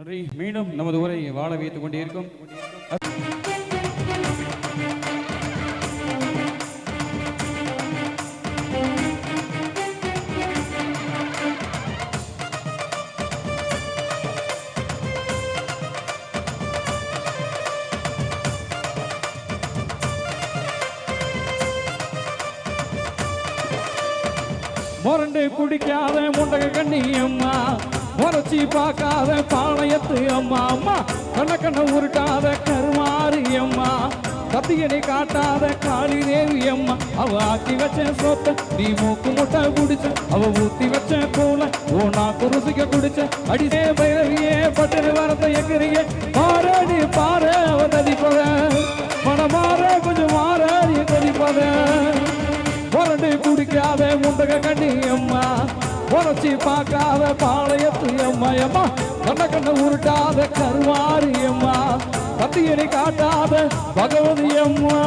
நன்றி. மீண்டும் நமது ஊரை வாழ வைத்துக் கொண்டே இருக்கும். மொரண்டு குடிக்காத முண்டக கண்ணியம்மா, முறைச்சி பார்க்காத பாளையத்து அம்மா, அம்மா கண்ண கண்ண உருட்டாத கருமாறு அம்மா, கத்தியனை காட்டாத காளி தேவி அம்மா. அவ ஆக்கி வச்ச சோத்த நீ மூக்கு முட்டை குடிச்ச, அவ ஊத்தி வச்ச கூல ஓ நாக்கு ருசிக்க குடிச்ச. அடிசே பைரவியே பட்டு வரத்தை எக்கிறிய பாரடி பாரு அவ நதிப்பத, மனமாற கொஞ்சம் மாற நீ கொதிப்பத. மொரண்டு குடிக்காத முண்டக கண்ணியம்மா, உரைச்சி பார்க்காத பாளையத்து அம்மா, அம்மா கண்ண கண்ண உருட்டாத கருவாரி அம்மா, கத்தியனை காட்டாத பகவதி அம்மா.